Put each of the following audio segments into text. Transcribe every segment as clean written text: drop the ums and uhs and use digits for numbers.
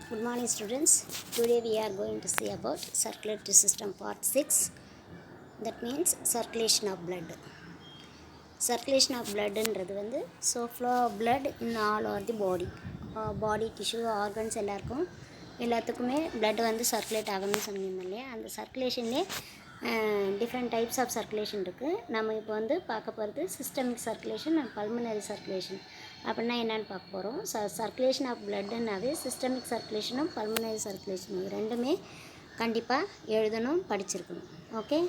Good morning students. Today we are going to see about circulatory system part 6. That means circulation of blood. Circulation of blood என்றது வந்து so flow of blood in all over the body. Body tissue organs எல்லாத்துக்குமே blood வந்து circulate ஆகணும்னு சொன்னீங்க இல்லையா. அந்த சர்க்குலேஷன்லேயே different types of circulation இருக்குது. நம்ம இப்போ வந்து பார்க்க போகிறது systemic circulation and pulmonary circulation. அப்படின்னா என்னென்னு பார்க்க போகிறோம். சர்க்குலேஷன் ஆஃப் பிளட்டுன்னாவே சிஸ்டமிக் சர்க்குலேஷனும் பல்மனரி சர்க்குலேஷனும் இது ரெண்டுமே கண்டிப்பாக எழுதணும், படிச்சிருக்கணும். Okay.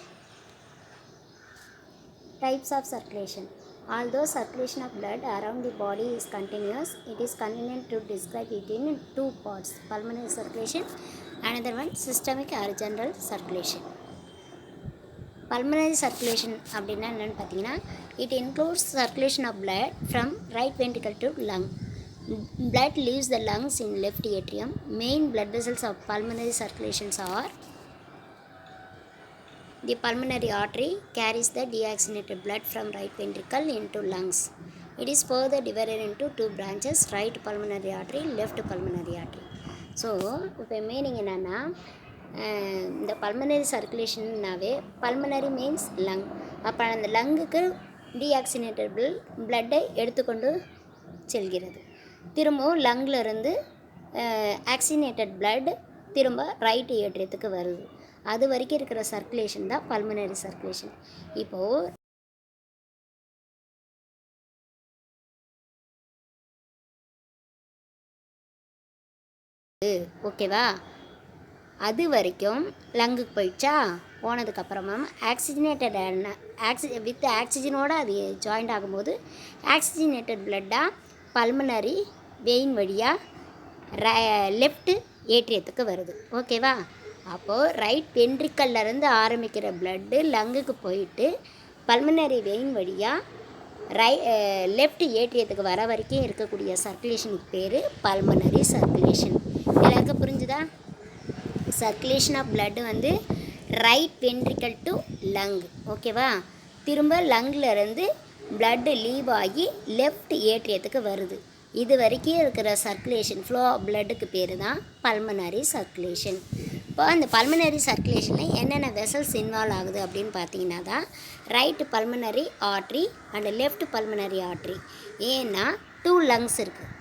Types of circulation. Although circulation of blood around the body is continuous, it is convenient to describe it in two parts: pulmonary circulation, another one systemic or general circulation. Pulmonary circulation அப்படின்னா என்னென்னு பார்த்தீங்கன்னா, it includes circulation of blood from right ventricle to lung. Blood leaves the lungs in left atrium. Main blood vessels of pulmonary circulations are: the pulmonary artery carries the deoxygenated blood from right ventricle into lungs. It is further divided into two branches: right pulmonary artery, left pulmonary artery. So இப்போ meaning என்னென்னா, இந்த pulmonary சர்க்குலேஷன்னாவே pulmonary means lung. அப்போ அந்த லங்குக்கு deoxygenated பிளட்டை எடுத்துக்கொண்டு செல்கிறது. திரும்பவும் லங்கில் இருந்து ஆக்சினேட்டட் பிளட் திரும்ப ரைட் ஏற்றியத்துக்கு வருது. அது வரைக்கும் இருக்கிற சர்க்குலேஷன் தான் பல்மனரி சர்க்குலேஷன். இப்போது ஓகேவா, அது வரைக்கும் லங்குக்கு போயிடுச்சா, போனதுக்கப்புறமா ஆக்சிஜனேட்டட் வித் ஆக்சிஜனோடு அது ஜாயிண்ட் ஆகும்போது ஆக்சிஜனேட்டட் பிளட்டாக பல்மனரி வெயின் வழியாக லெஃப்ட் ஏற்றியத்துக்கு வருது. ஓகேவா. அப்போது ரைட் வென்ட்ரிக்கல்லேருந்து ஆரம்பிக்கிற பிளட்டு லங்குக்கு போயிட்டு பல்மனரி வெயின் வழியாக லெஃப்ட் ஏற்றியத்துக்கு வர வரைக்கும் இருக்கக்கூடிய சர்க்குலேஷனுக்கு பேர் பல்மனரி சர்க்குலேஷன். எல்லாருக்கும் புரிஞ்சுதா? சர்க்குலேஷன் ஆஃப் பிளட்டு வந்து ரைட் வென்ட்ரிக்கல் டு லங். ஓகேவா. திரும்ப லங்கிலேருந்து பிளட்டு லீவ் ஆகி லெஃப்ட் ஏற்றியத்துக்கு வருது. இது வரைக்கும் இருக்கிற சர்க்குலேஷன் ஃப்ளோ ஆஃப் பிளட்டுக்கு பேர் தான் பல்மனரி சர்க்குலேஷன். இப்போ அந்த பல்மனரி சர்க்குலேஷனில் என்னென்ன வெசல்ஸ் இன்வால்வ் ஆகுது அப்படின்னு பார்த்தீங்கன்னா தான் right pulmonary artery and left pulmonary artery. ஏன்னா 2 லங்ஸ் இருக்குது,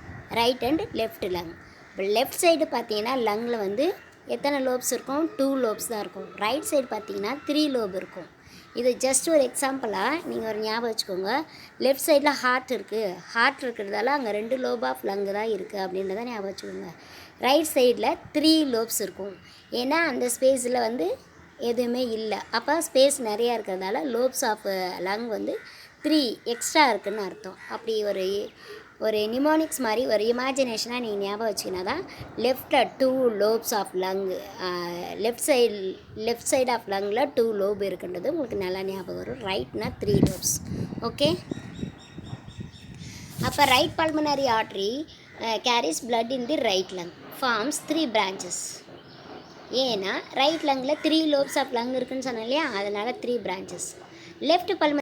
ரைட் அண்ட் லெஃப்ட் லங். இப்போ லெஃப்ட் சைடு பார்த்தீங்கன்னா லங்கில் வந்து எத்தனை லோப்ஸ் இருக்கும்? 2 லோப்ஸ் தான் இருக்கும். ரைட் சைடு பார்த்தீங்கன்னா 3 லோப் இருக்கும். இது ஜஸ்ட் ஒரு எக்ஸாம்பிளாக நீங்கள் ஒரு ஞாபகம் வச்சுக்கோங்க. லெஃப்ட் சைடில் ஹார்ட் இருக்குது, ஹார்ட் இருக்கிறதால அங்கே 2 லோப் ஆஃப் லங்கு தான் இருக்குது அப்படின்றத ஞாபகம் வச்சுக்கோங்க. ரைட் சைடில் 3 லோப்ஸ் இருக்கும். ஏன்னா அந்த ஸ்பேஸில் வந்து எதுவுமே இல்லை. அப்போ ஸ்பேஸ் நிறையா இருக்கிறதால லோப்ஸ் ஆஃப் லங் வந்து 3 எக்ஸ்ட்ரா இருக்குதுன்னு அர்த்தம். அப்படி ஒரு நிமோனிக்ஸ் மாதிரி ஒரு இமேஜினேஷனாக நீங்கள் ஞாபகம் வச்சுக்கினா தான் லெஃப்டில் 2 lobes of lung, left side of லங்கில் 2 லோப் இருக்குன்றது உங்களுக்கு நல்லா ஞாபகம் வரும். ரைட்னா 3 லோப்ஸ். ஓகே. அப்போ right pulmonary artery carries blood in the right lung, forms 3 branches. ஏன்னா ரைட் லங்கில் 3 லோப்ஸ் ஆஃப் லங் இருக்குதுன்னு சொன்னேன் இல்லையா, அதனால் 3 பிரான்ச்சஸ். லெஃப்ட் பல்மனரி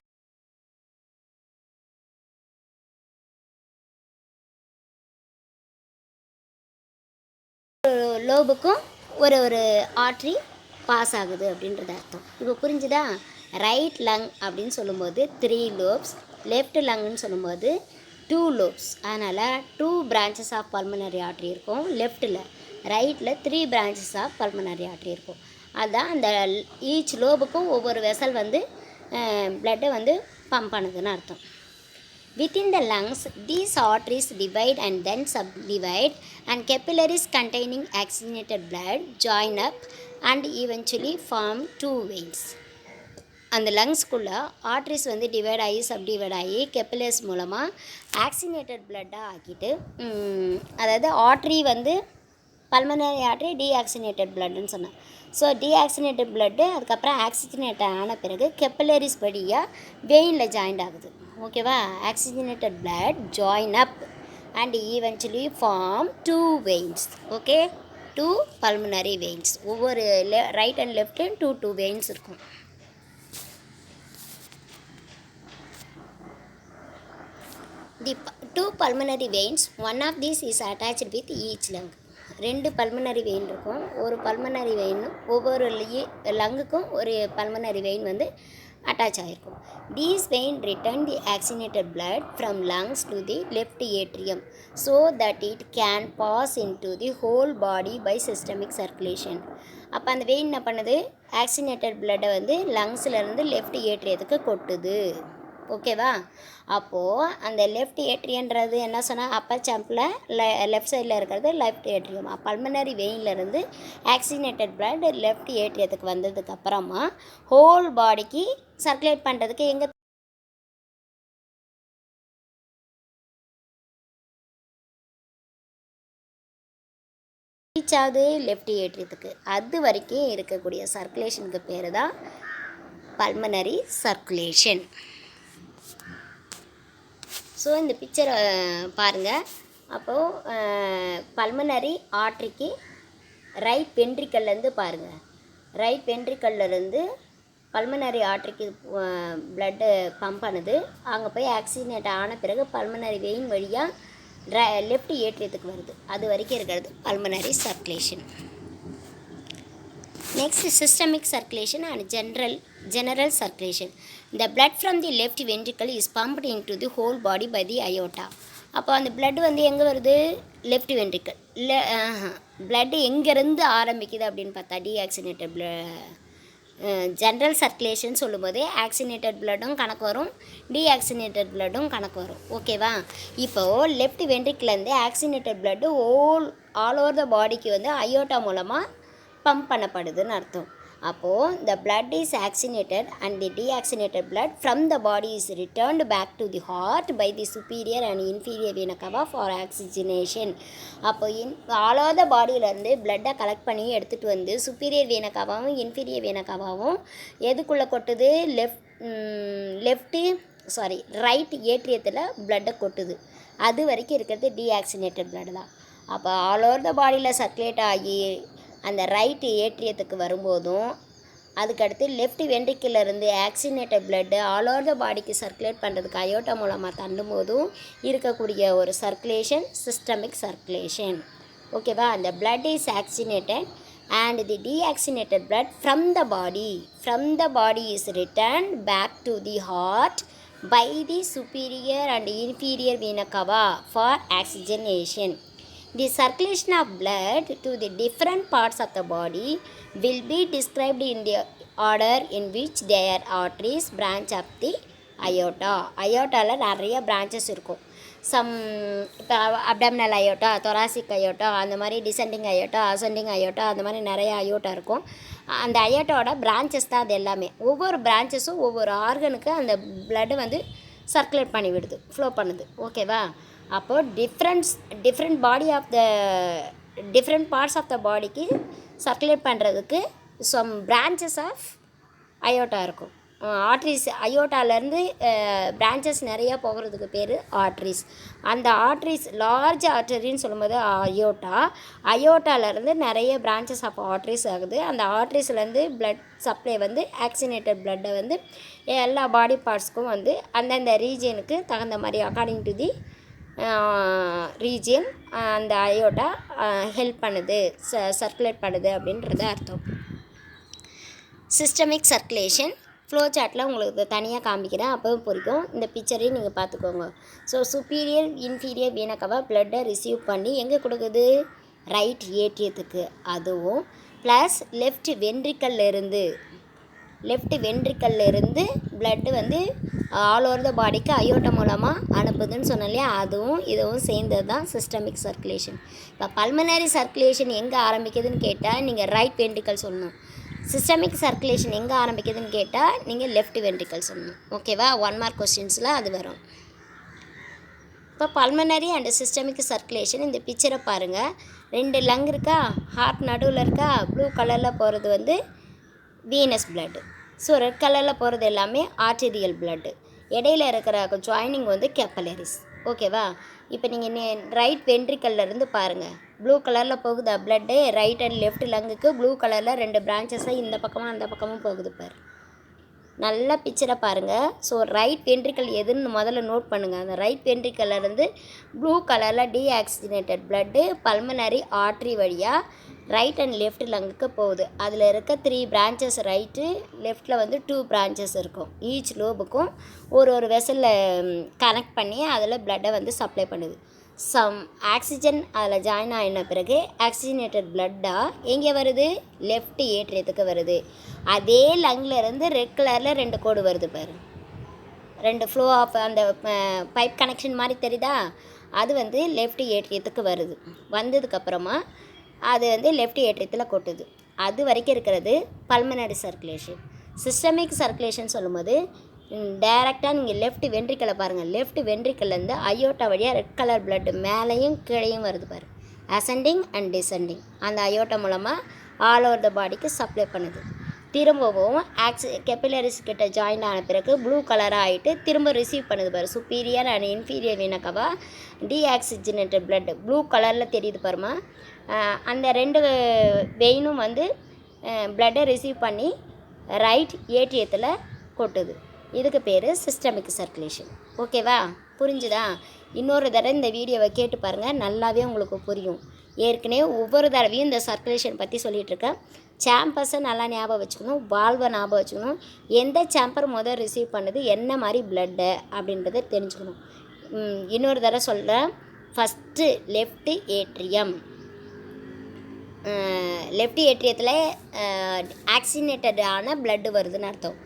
லோபுக்கும் ஒரு ஆர்ட்ரி பாஸ் ஆகுது அப்படின்றது அர்த்தம். இப்போ புரிஞ்சுதா? ரைட் லங் அப்படின்னு சொல்லும்போது 3 லோப்ஸ், லெஃப்ட் லங்குன்னு சொல்லும்போது 2 லோப்ஸ். அதனால் 2 பிரான்ச்சஸ் ஆஃப் பல்மனரி ஆர்ட்ரி இருக்கும் லெஃப்ட்டில். ரைட்டில் 3 பிரான்ச்சஸ் ஆஃப் பல்மனரி ஆர்ட்ரி இருக்கும். அதுதான் அந்த ஈச் லோபுக்கும் ஒவ்வொரு வெசல் வந்து பிளட்டை வந்து பம்ப் பண்ணுதுன்னு அர்த்தம். Within the lungs, these arteries divide and then subdivide, and capillaries containing oxygenated blood join up and eventually form 2 veins. அந்த லங்ஸ்குள்ளே ஆர்ட்ரிஸ் வந்து டிவைட் ஆகி சப்டிவைட் ஆகி கெப்பிலர்ஸ் மூலமாக ஆக்சிஜனேட்டட் பிளட்டாக ஆக்கிட்டு, அதாவது ஆர்ட்ரி வந்து பல்மனரி ஆர்ட்ரி டீஆக்சிஜனேட்டட் பிளட்டுன்னு சொன்னேன். ஸோ டீஆக்சிஜனேட்டட் பிளட்டு அதுக்கப்புறம் ஆக்சிஜனேட் ஆன பிறகு கெப்பிலரிஸ் படியாக வெயினில் ஜாயிண்ட் ஆகுது. ஓகேவா. Oxygenated blood join up and eventually form 2 veins. Okay. 2 pulmonary veins. ஒவ்வொரு ரைட் அண்ட் லெஃப்ட்லையும் 2 வெயின்ஸ் இருக்கும். The 2 pulmonary veins, one of these is attached with each lung. 2 pulmonary vein இருக்கும். ஒரு பல்மனரி வெயின் ஒவ்வொரு லங்குக்கும் ஒரு பல்மனரி வெயின் வந்து attach ஆகிருக்கும். These vein return the oxygenated blood from lungs to the left atrium so that it can pass into the whole body by systemic circulation. அப்போ அந்த vein என்ன பண்ணுது, ஆக்சிஜனேட்டட் பிளட்டை வந்து லங்ஸ்லேருந்து லெஃப்ட் ஏட்ரியத்துக்கு கொட்டுது. ஓகேவா? அப்போது அந்த லெஃப்ட் ஏட்ரியன்றது என்ன சொன்னால் அப்பர் சாம்பில் லெஃப்ட் சைடில் இருக்கிறது லெஃப்ட் ஏட்ரியம். பல்மனரி வெயின்லேருந்து ஆக்சிஜனேட்டட் பிளட் லெஃப்ட் ஏட்ரியத்துக்கு வந்ததுக்கப்புறமா ஹோல் பாடிக்கு சர்க்குலேட் பண்ணுறதுக்கு எங்கே ரீச் ஆகுது, லெஃப்ட் ஏட்ரியத்துக்கு. அது வரைக்கும் இருக்கக்கூடிய சர்க்குலேஷனுக்கு பேர் தான் பல்மனரி சர்க்குலேஷன். ஸோ இந்த பிக்சரை பாருங்கள். அப்போது பல்மனரி ஆர்ட்ரிக்கு ரைட் வென்ட்ரிக்கல்லேருந்து பாருங்கள், ரைட் வென்ட்ரிக்கல்லேருந்து பல்மனரி ஆர்ட்ரிக்கு பிளட்டு பம்ப் பண்ணுது. அங்கே போய் ஆக்சிஜனேட் ஆன பிறகு பல்மனரி வெயின் வழியாக லெஃப்ட் ஏட்ரியத்துக்கு வருது. அது வரைக்கும் இருக்கிறது pulmonary circulation. Next, systemic circulation and general circulation. The blood from the left ventricle is pumped into the whole body by the aorta. அப்போ அந்த பிளட் வந்து எங்கே வருது, லெஃப்ட் வென்ட்ரிக்கல். பிளட்டு எங்கேருந்து ஆரம்பிக்குது அப்படின்னு பார்த்தா டீஆக்சினேட்டட் ஜென்ரல் சர்க்குலேஷன் சொல்லும்போது ஆக்சினேட்டட் பிளட்டும் கணக்கு வரும், டீஆக்சினேட்டட் பிளட்டும் கணக்கு வரும். ஓகேவா? இப்போது லெஃப்ட் வென்ட்ரிக்கிலேருந்து oxygenated blood all over the பாடிக்கு வந்து அயோட்டா மூலமாக பம்ப் பண்ணப்படுதுன்னு அர்த்தம். அப்போது the blood is oxygenated and the deoxygenated blood from the body is returned back to the heart by the superior and inferior vena cava for oxygenation. அப்போ all over the பாடியிலேருந்து பிளட்டை collect பண்ணி எடுத்துகிட்டு வந்து superior வேன கவாவும் inferior வேன கவாவும் எதுக்குள்ளே கொட்டுது, right ஏட்ரியத்தில் பிளட்டை கொட்டுது. அது வரைக்கும் இருக்கிறது டீஆக்சினேட்டட் பிளட் தான். அப்போ ஆல் ஓவர் த பாடியில் சர்க்குலேட் ஆகி அந்த ரைட் ஏட்ரியத்துக்கு வரும்போதும் அதுக்கடுத்து லெஃப்ட் வென்ட்ரிக்கிலிருந்து oxygenated blood all over the பாடிக்கு சர்க்குலேட் பண்ணுறதுக்கு அயோட்டா மூலமாக தள்ளும் போதும் இருக்கக்கூடிய ஒரு சர்க்குலேஷன் சிஸ்டமிக் சர்க்குலேஷன். ஓகேவா? அந்த blood is oxygenated and the deoxygenated blood from the body is returned back to the heart by the superior and inferior vena cava for oxygenation. The circulation of blood to the different parts of the body will be described in the order in which their arteries branch of the aorta. அயோட்டாவில் நிறைய branches இருக்கும். இப்போ abdominal aorta, thoracic aorta, அந்த மாதிரி descending aorta, ascending aorta, அந்த மாதிரி நிறைய aorta இருக்கும். அந்த அயோட்டாவோட பிரான்ச்சஸ் தான் அது எல்லாமே. ஒவ்வொரு பிரான்ச்சஸும் ஒவ்வொரு ஆர்கனுக்கு அந்த பிளட்டு வந்து சர்க்குலேட் பண்ணி விடுது, ஃப்ளோ பண்ணுது. ஓகேவா? அப்போது different body of the different parts of the பாடிக்கு சர்க்குலேட் பண்ணுறதுக்கு சம் பிரான்ச்சஸ் ஆஃப் அயோட்டா இருக்கும். ஆர்ட்ரிஸ் அயோட்டாலேருந்து பிரான்ச்சஸ் நிறையா போகிறதுக்கு பேர் ஆர்ட்ரிஸ். அந்த ஆர்ட்ரிஸ் லார்ஜ் ஆர்டரின்னு சொல்லும்போது அயோட்டாலேருந்து நிறைய பிரான்ச்சஸ் ஆஃப் ஆர்ட்ரிஸ் ஆகுது. அந்த ஆர்ட்ரிஸ்லேருந்து பிளட் சப்ளை வந்து ஆக்சிஜனேட்டட் பிளட்டை வந்து எல்லா பாடி பார்ட்ஸ்க்கும் வந்து அந்தந்த ரீஜியனுக்கு தகுந்த மாதிரி அக்கார்டிங் டு தி ரீஜியன் அந்த அயோட்டா ஹெல்ப் பண்ணுது, சர்க்குலேட் பண்ணுது அப்படின்றது அர்த்தம். சிஸ்டமிக் சர்க்குலேஷன் ஃப்ளோ சார்ட்டில் உங்களுக்கு தனியாக காமிக்கிறேன், அப்போவும் பிடிக்கும். இந்த பிக்சரையும் நீங்கள் பார்த்துக்கோங்க. So superior inferior vena Kala பிளட்டை ரிசீவ் பண்ணி எங்கே கொடுக்குது, ரைட் ஏட்ரியத்துக்கு. அதுவும் ப்ளஸ் லெஃப்ட் வென்ட்ரிக்கல்லிருந்து பிளட்டு வந்து ஆல் ஓவர் த பாடிக்கு அயோட்டா மூலமாக அனுப்புதுன்னு சொன்னோம் இல்லையா, அதுவும் இதுவும் சேர்ந்தது தான் சிஸ்டமிக் சர்க்குலேஷன். இப்போ பல்மனரி சர்க்குலேஷன் எங்கே ஆரம்பிக்குதுன்னு கேட்டால் நீங்கள் ரைட் வென்ட்ரிக்கல் சொல்லணும். சிஸ்டமிக் சர்க்குலேஷன் எங்கே ஆரம்பிக்குதுன்னு கேட்டால் நீங்கள் லெஃப்ட் வென்ட்ரிக்கல் சொல்லணும். ஓகேவா? 1 மார்க் கொஸ்டின்ஸில் அது வரும். இப்போ பல்மனரி அண்ட் சிஸ்டமிக் சர்க்குலேஷன் இந்த பிக்சரை பாருங்கள். 2 லங் இருக்கா, ஹார்ட் நடுவில் இருக்கா, ப்ளூ கலரில் போகிறது வந்து வீனஸ் பிளட்டு. ஸோ ரெட் கலரில் போகிறது எல்லாமே ஆர்டீரியல் பிளட்டு. இடையில இருக்கிற ஜாயினிங் வந்து கேப்பலரிஸ். ஓகேவா? இப்போ நீங்கள் ரைட் வென்ட்ரிக்கல்லேருந்து பாருங்கள், ப்ளூ கலரில் போகுதா பிளட்டு, ரைட் அண்ட் லெஃப்ட் லங்குக்கு ப்ளூ கலரில் 2 பிரான்ச்சஸாக இந்த பக்கமும் அந்த பக்கமும் போகுது பாரு. நல்லா பிக்சரை பாருங்கள். ஸோ ரைட் வென்ட்ரிக்கல் எதுன்னு முதல்ல நோட் பண்ணுங்கள். அந்த ரைட் வென்ட்ரிக்கல்லேருந்து ப்ளூ கலரில் டீஆக்சிஜனேட்டட் பிளட்டு பல்மனரி ஆர்ட்ரி வழியாக ரைட் அண்ட் லெஃப்ட் லங்குக்கு போகுது. அதில் இருக்க 3 பிரான்ச்சஸ் ரைட்டு லெஃப்ட்டில் வந்து 2 பிரான்ச்சஸ் இருக்கும். ஈச் லோபுக்கும் ஒரு வெசலில் கனெக்ட் பண்ணி அதில் பிளட்டை வந்து சப்ளை பண்ணுது. ஆக்சிஜன் அதில் ஜாயின் ஆகின பிறகு ஆக்சிஜனேட்டட் பிளட்டாக எங்கே வருது? லெஃப்ட் ஏட்ரியத்துக்கு வருது. அதே லங்கில் இருந்து ரெட் கலரில் 2 கோடு வருது பாரு, 2 ஃப்ளோ ஆஃப் அந்த பைப் கனெக்ஷன் மாதிரி தெரியுதா? அது வந்து லெஃப்ட் ஏட்ரியத்துக்கு வருது. வந்ததுக்கப்புறமா அது வந்து லெஃப்ட் ஏட்ரியத்தில் கொட்டுது. அது வரைக்கும் இருக்கிறது பல்மனரி சர்க்குலேஷன். சிஸ்டமிக் சர்க்குலேஷன் சொல்லும்போது டைரெக்டாக நீங்கள் லெஃப்ட் வென்ட்ரிக்கலை பாருங்கள். லெஃப்ட் வென்ட்ரிக்கல்லேருந்து அயோட்டா வழியாக ரெட் கலர் பிளட்டு மேலேயும் கீழேயும் வருது பாரு, அசெண்டிங் அண்ட் டிசெண்டிங். அந்த அயோட்டா மூலமாக ஆல் ஓவர் த பாடிக்கு சப்ளை பண்ணுது. திரும்பவும் கெப்பிலரிஸ் கிட்ட ஜாயின் ஆன பிறகு ப்ளூ கலராக ஆகிட்டு திரும்ப ரிசீவ் பண்ணுது பாரு. Superior and inferior vena cava deoxygenated blood blue கலரில் தெரியுது பாருமா. அந்த 2 வெயினும் வந்து பிளட்டை ரிசீவ் பண்ணி ரைட் ஏட்ரியத்தில் கொட்டுது. இதுக்கு பேர் சிஸ்டமிக் சர்க்குலேஷன். ஓகேவா? புரிஞ்சுதா? இன்னொரு தடவை இந்த வீடியோவை கேட்டு பாருங்கள், நல்லாவே உங்களுக்கு புரியும். ஏற்கனவே ஒவ்வொரு தடவையும் இந்த சர்க்குலேஷன் பற்றி சொல்லிகிட்ருக்கேன். சாம்பர்ஸை நல்லா ஞாபகம் வச்சுக்கணும், வால்வை ஞாபகம் வச்சுக்கணும், எந்த சாம்பர் முதல் ரிசீவ் பண்ணுது, என்ன மாதிரி பிளட்டு அப்படின்றத தெரிஞ்சுக்கணும். இன்னொரு தடவை சொல்கிறேன். ஃபஸ்ட்டு லெஃப்ட் ஏட்ரியம், லெஃப்ட் ஏட்ரியத்தில் ஆக்சிஜனேட்டடான பிளட்டு வருதுன்னு அர்த்தம்.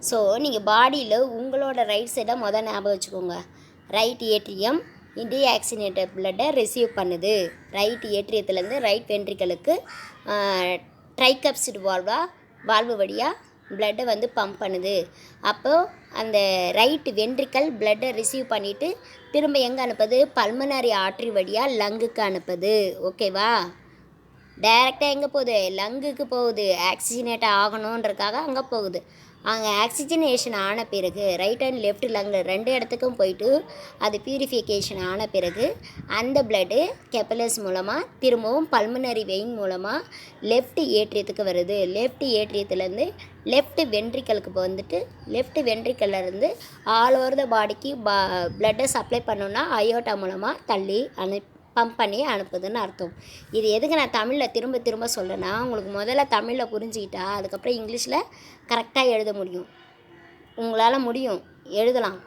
ஸோ நீங்கள் பாடியில் உங்களோட ரைட் சைடை ஞாபகம் வச்சுக்கோங்க. ரைட் ஏட்ரியம் டீஆக்சிஜனேட்டட் பிளட்டை ரிசீவ் பண்ணுது. ரைட் ஏட்ரியத்துலேருந்து ரைட் வென்ட்ரிக்கலுக்கு ட்ரைகப்சிட் வால்வு வழியாக பிளட்டை வந்து பம்ப் பண்ணுது. அப்போது அந்த ரைட் வென்ட்ரிக்கல் பிளட்டை ரிசீவ் பண்ணிவிட்டு திரும்ப எங்கே அனுப்புது? பல்மனரி ஆர்ட்ரி வழியாக லங்குக்கு அனுப்புது. ஓகேவா? டைரெக்டாக எங்கே போகுது? லங்குக்கு போகுது. ஆக்சிஜனேட் ஆகணுன்றதுக்காக அங்கே போகுது. அங்கே ஆக்சிஜனேஷன் ஆன பிறகு ரைட் அண்ட் லெஃப்ட் லங்கில் 2 இடத்துக்கும் போயிட்டு அது பியூரிஃபிகேஷன் ஆன பிறகு அந்த பிளட்டு கெப்பலஸ் மூலமாக திரும்பவும் பல்மனரி வெயின் மூலமாக லெஃப்ட் ஏட்ரியத்துக்கு வருது. லெஃப்ட் ஏட்ரியத்துலேருந்து லெஃப்ட் வென்ட்ரிக்கலுக்கு வந்துட்டு லெஃப்ட் வென்ட்ரிக்கல்லேருந்து ஆல் ஓவர் த பாடிக்கு பிளட்டை சப்ளை பண்ணோன்னா அயோட்டா மூலமாக தள்ளி பம்ப் பண்ணி அனுப்புதுன்னு அர்த்தம். இது எதுக்கு நான் தமிழில் திரும்ப சொல்கிறேன்னா, உங்களுக்கு முதல்ல தமிழில் புரிஞ்சுக்கிட்டா அதுக்கப்புறம் இங்கிலீஷில் கரெக்டாக எழுத முடியும். உங்களால் முடியும், எழுதலாம்.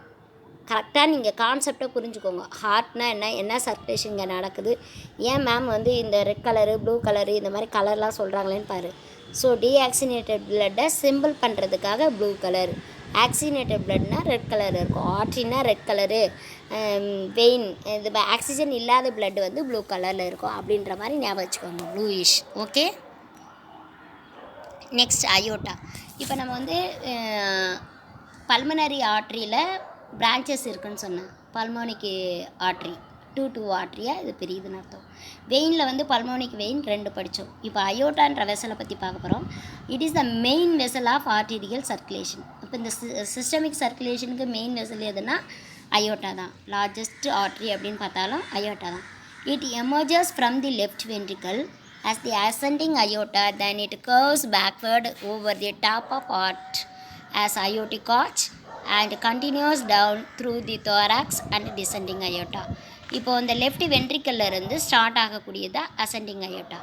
கரெக்டாக நீங்கள் கான்செப்டை புரிஞ்சுக்கோங்க. ஹார்ட்னா என்ன சர்க்குலேஷன் இங்கே நடக்குது, ஏன் மேம் வந்து இந்த ரெட் கலரு ப்ளூ கலரு இந்த மாதிரி கலர்லாம் சொல்கிறாங்களேன்னு பாரு. ஸோ டீஆக்சிஜனேட்டட் பிளட்டை சிம்பிள் பண்ணுறதுக்காக ப்ளூ கலர், ஆக்சிஜனேட்டட் பிளட்னா ரெட் கலர் இருக்கும், ஆர்ட்ரினா ரெட் கலரு, வெயின் இது ஆக்சிஜன் இல்லாத பிளட் வந்து ப்ளூ கலரில் இருக்கும் அப்படின்ற மாதிரி ஞாபகம் வச்சுக்கோங்க, ப்ளூயிஷ். Okay, next aorta. இப்போ நம்ம வந்து பல்மனரி ஆர்ட்ரியில் பிரான்ச்சஸ் இருக்குதுன்னு சொன்னேன். பல்மோனிக் ஆர்ட்ரி 2 ஆர்ட்ரியாக இது பெரியதுன்னு அர்த்தம். வெயினில் வந்து பல்மோனிக் வெயின் 2 படித்தோம். இப்போ அயோட்டான்ற வெசலை பற்றி பார்க்க போகிறோம். It is the main vessel of arterial circulation. இப்போ இந்த சிஸ்டமிக் சர்க்குலேஷனுக்கு மெயின் வெசல் எதுனா அயோட்டா தான். லார்ஜஸ்ட் ஆர்ட்ரி அப்படின்னு பார்த்தாலும் அயோட்டா தான். It emerges from the left ventricle as the ascending aorta, then it curves backward over the top of heart as aortic arch and continues down through the thorax and descending aorta. இப்போ இந்த left வென்ட்ரிக்கல்ல இருந்து start ஆகக்கூடியது ascending aorta.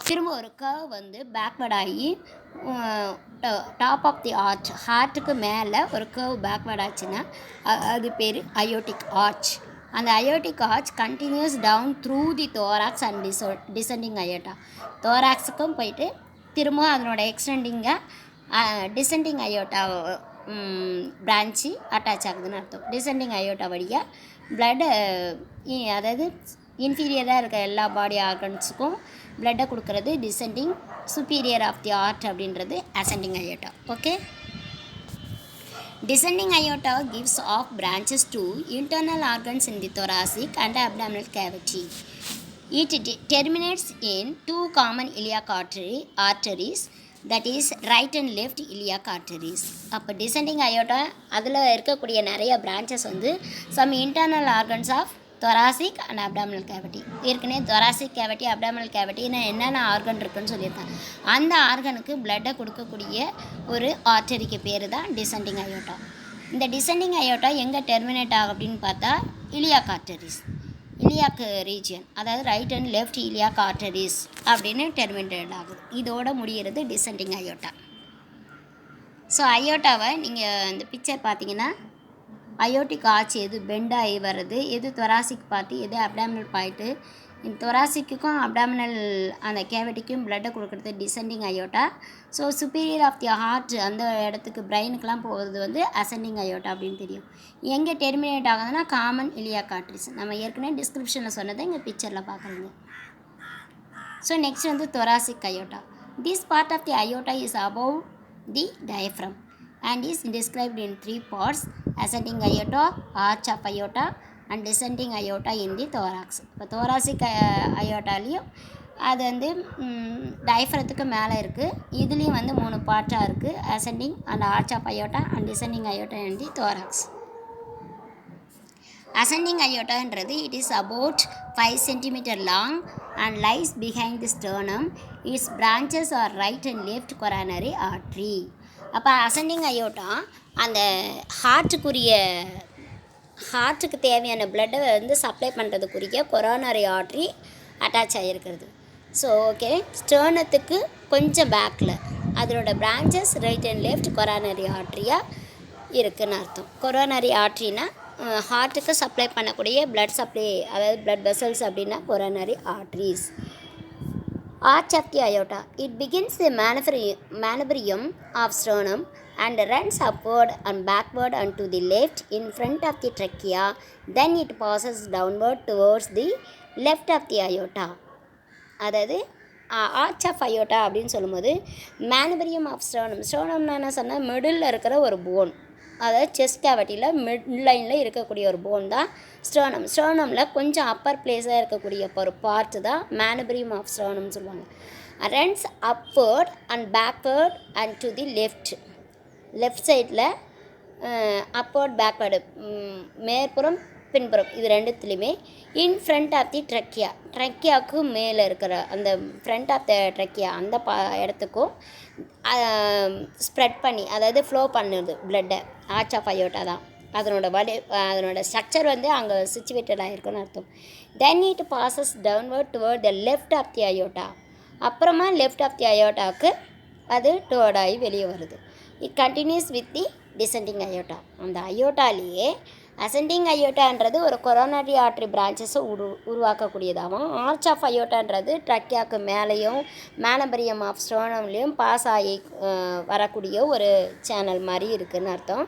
திரும்ப ஒரு curve வந்து backward ஆகி top of the arch, ஹார்ட்டுக்கு மேலே ஒரு கர்வ் பேக்வர்ட் ஆச்சுன்னா அது பேர் அயோட்டிக் ஆர்ச். அந்த aortic arch continues down through the thorax and descending aorta. தோராக்ஸுக்கும் போயிட்டு திரும்ப அதனோட எக்ஸ்டெண்டிங்காக டிசெண்டிங் அயோட்டா பிரான்ச்சு அட்டாச் ஆகுதுன்னு அர்த்தம். டிசெண்டிங் அயோட்டா வழியாக பிளட்டு, அதாவது இன்ஃபீரியராக இருக்க எல்லா பாடி ஆர்கன்ஸுக்கும் பிளட்டை கொடுக்கறது descending, superior of the heart அப்படின்றது ascending aorta. Okay, descending aorta gives off branches to internal organs in the thoracic and abdominal cavity. It terminates in 2 common iliac arteries, that is right and left iliac arteries. அப்போ descending aorta அதில் இருக்கக்கூடிய நிறைய branches வந்து some internal organs of thoracic and abdominal cavity. ஏற்கனவே thoracic cavity abdominal cavityன்னு என்னென்ன organ இருக்குன்னு சொல்லியிருக்கேன். அந்த ஆர்கனுக்கு பிளட்டை கொடுக்கக்கூடிய ஒரு ஆர்டரிக்கு பேர் தான் டிசெண்டிங் அயோட்டா. இந்த டிசெண்டிங் அயோட்டா எங்கே டெர்மினேட் ஆகும் அப்படின்னு பார்த்தா இலியாக் ஆர்டரிஸ், இலியாக் ரீஜியன், அதாவது right and left iliac arteries அப்படின்னு டெர்மினேட் ஆகுது. இதோட முடிகிறது டிசெண்டிங் அயோட்டா. ஸோ அயோட்டாவை நீங்கள் இந்த பிக்சர் பார்த்தீங்கன்னா அயோட்டிக் ஆர்ச் எது பெண்டாகி வர்றது, எது தொராசிக் பார்ட்டு, எது அப்டாமினல் பாயிண்ட்டு. இந்த தொராசிக்குக்கும் அப்டாமினல் அந்த கேவிட்டிக்கும் பிளட்டை கொடுக்குறது descending aorta. So superior of the heart அந்த இடத்துக்கு பிரெயினுக்கெலாம் போகிறது வந்து அசெண்டிங் அயோட்டா அப்படின்னு தெரியும். எங்கே டெர்மினேட் ஆகுதுன்னா காமன் இலியாக் ஆர்டரிஸ். நம்ம ஏற்கனவே டிஸ்கிரிப்ஷனில் சொன்னதை இங்கே பிக்சரில் பார்க்குறீங்க. ஸோ நெக்ஸ்ட் வந்து thoracic aorta. This part of the aorta is above the diaphragm and is described in 3 parts: ascending aorta, arch of aorta and descending aorta in the thorax. இப்போ thoracic அயோட்டாலையும் அது வந்து டயஃப்ரத்துக்கு மேலே இருக்குது. இதுலேயும் வந்து 3 பார்ட்டாக இருக்குது: ascending and arch of aorta and descending aorta in the thorax. Ascending aortaன்றது it is about 5 cm long and lies behind the sternum. Its branches are right and left coronary artery. அப்போ ascending aorta அந்த ஹார்ட்டுக்கு தேவையான பிளட்டை வந்து supply பண்ணுறதுக்குரிய coronary artery attach ஆகிருக்கிறது. So okay, ஸ்டர்னத்துக்கு கொஞ்சம் பேக்கில் அதனோட branches right and left coronary ஆர்ட்ரியாக இருக்குதுன்னு அர்த்தம். கொரோனரி ஆர்ட்ரினா ஹார்ட்டுக்கு சப்ளை பண்ணக்கூடிய பிளட் சப்ளை, அதாவது பிளட் வெசல்ஸ் அப்படின்னா coronary arteries. Arch of the aorta. It begins the manubrium of sternum and runs upward and backward and to the left in front of the trachea. Then it passes downward towards the left of the aorta. அதாவது arch of aorta அப்படின்னு சொல்லும்போது மேனுபரியம் of ஸ்டர்னம்னா என்ன சொன்னால் middle இருக்கிற ஒரு phone, அதாவது chest கேவிட்டியில் mid லைனில் இருக்கக்கூடிய ஒரு போன் தான் ஸ்டர்னமில் கொஞ்சம் அப்பர் பிளேஸாக இருக்கக்கூடிய ஒரு பார்ட்டு தான் மேனுபரியம் ஆஃப் ஸ்டர்னம்னு சொல்லுவாங்க. Runs upward and backward and to the left சைடில் அப்வர்ட் பேக்வேர்டு, மேற்புறம் பின்புறம், இது ரெண்டுத்துலேயுமே இன் ஃப்ரண்ட் ஆஃப் தி ட்ரக்கியாவுக்கு மேலே இருக்கிற அந்த ஃப்ரண்ட் ஆஃப் த ட்ரக்கியா அந்த இடத்துக்கும் ஸ்ப்ரெட் பண்ணி, அதாவது ஃப்ளோ பண்ணுது பிளட்டை. ஆர்ச் ஆஃப் அயோட்டா தான் அதனோட ஸ்ட்ரக்சர் வந்து அங்கே சிச்சுவேட்டட் ஆகிருக்குன்னு அர்த்தம். Then it passes downward toward the left of the aorta. அப்புறமா லெஃப்ட் ஆஃப் தி அயோட்டாவுக்கு அது டுவர்ட் ஆகி வெளியே வருது. It continues with the descending aorta. அந்த அயோட்டாலேயே அசெண்டிங் அயோட்டான்றது ஒரு கொரோனரி ஆர்ட்ரி பிரான்ச்சஸை உருவாக்கக்கூடியதாகவும், ஆர்ச் ஆஃப் அயோட்டான்றது ட்ரக்கியாவுக்கு மேலேயும் மேனபரியம் ஆஃப் ஸ்டர்னம்லேயும் பாஸ் ஆகி வரக்கூடிய ஒரு சேனல் மாதிரி இருக்குதுன்னு அர்த்தம்.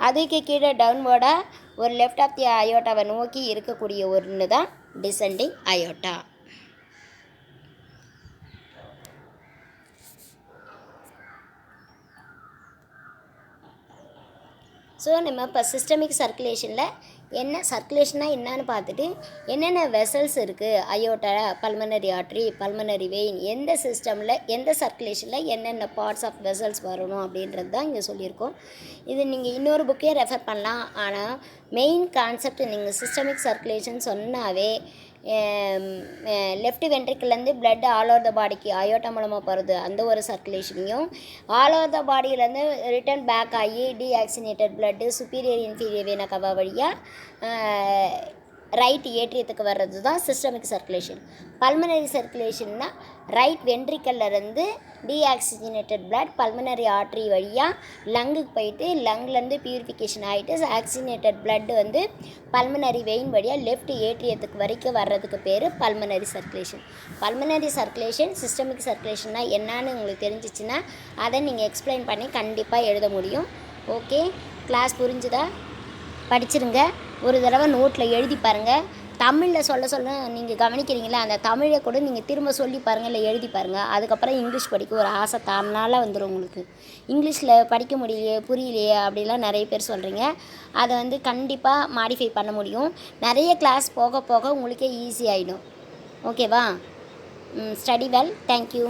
அதுக்கு கீழே டவுன்வேர்டாக ஒரு லெஃப்ட் ஆஃப் தி அயோட்டாவை நோக்கி இருக்கக்கூடிய ஒன்று தான் டிசெண்டிங் அயோட்டா. ஸோ நம்ம இப்போ சிஸ்டமிக் சர்க்குலேஷனில் என்ன சர்க்குலேஷனாக என்னன்னு பார்த்துட்டு என்னென்ன வெசல்ஸ் இருக்குது, aorta, pulmonary artery, pulmonary vein, எந்த சிஸ்டமில் எந்த சர்க்குலேஷனில் என்னென்ன பார்ட்ஸ் ஆஃப் வெசல்ஸ் வரணும் அப்படின்றது தான் இங்கே சொல்லியிருக்கோம். இது நீங்கள் இன்னொரு புக்கே ரெஃபர் பண்ணலாம். ஆனால் மெயின் கான்செப்ட் நீங்கள் சிஸ்டமிக் சர்க்குலேஷன் சொன்னாவே லெஃப்ட் வென்ட்ரிக்கிலேருந்து பிளட் ஆல் ஓவர் த பாடிக்கு அயோட்டா மூலமாக போகிறது அந்த ஒரு சர்க்குலேஷனையும், ஆல் ஓவர் த பாடியிலேருந்து ரிட்டர்ன் பேக் ஆகி deoxygenated blood superior inferior vena cava வழியாக ரைட் ஏற்றியத்துக்கு வர்றது தான் சிஸ்டமிக் சர்க்குலேஷன். பல்மனரி சர்க்குலேஷன்னா ரைட் வென்ட்ரிக்கல்லேருந்து டீஆக்சிஜனேட்டட் பிளட் பல்மனரி ஆர்ட்ரி வழியாக லங்குக்கு போயிட்டு லங்லேருந்து பியூரிஃபிகேஷன் ஆகிட்டு ஆக்சிஜனேட்டட் பிளட் வந்து பல்மனரி வெயின் வழியாக லெஃப்ட் ஏற்றியத்துக்கு வரைக்கும் வர்றதுக்கு பேர் pulmonary circulation. Pulmonary circulation systemic சர்க்குலேஷன்னா என்னன்னு உங்களுக்கு தெரிஞ்சிச்சுன்னா அதை நீங்கள் எக்ஸ்பிளைன் பண்ணி கண்டிப்பாக எழுத முடியும். ஓகே, கிளாஸ் புரிஞ்சுதா? படிச்சிருங்க. ஒரு தடவை நோட்டில் எழுதி பாருங்கள். தமிழில் சொல்ல நீங்கள் கவனிக்கிறீங்களா, அந்த தமிழை கூட நீங்கள் திரும்ப சொல்லி பாருங்கள், இல்லை எழுதி பாருங்கள். அதுக்கப்புறம் இங்கிலீஷ் படிக்க ஒரு ஆசை தானால வந்துடும் உங்களுக்கு. இங்கிலீஷில் படிக்க முடியலையே, புரியலையே அப்படிலாம் நிறைய பேர் சொல்கிறீங்க. அதை வந்து கண்டிப்பாக மாடிஃபை பண்ண முடியும். நிறைய கிளாஸ் போக போக உங்களுக்கே ஈஸி ஆகிடும். ஓகேவா? Study well. தேங்க்யூ.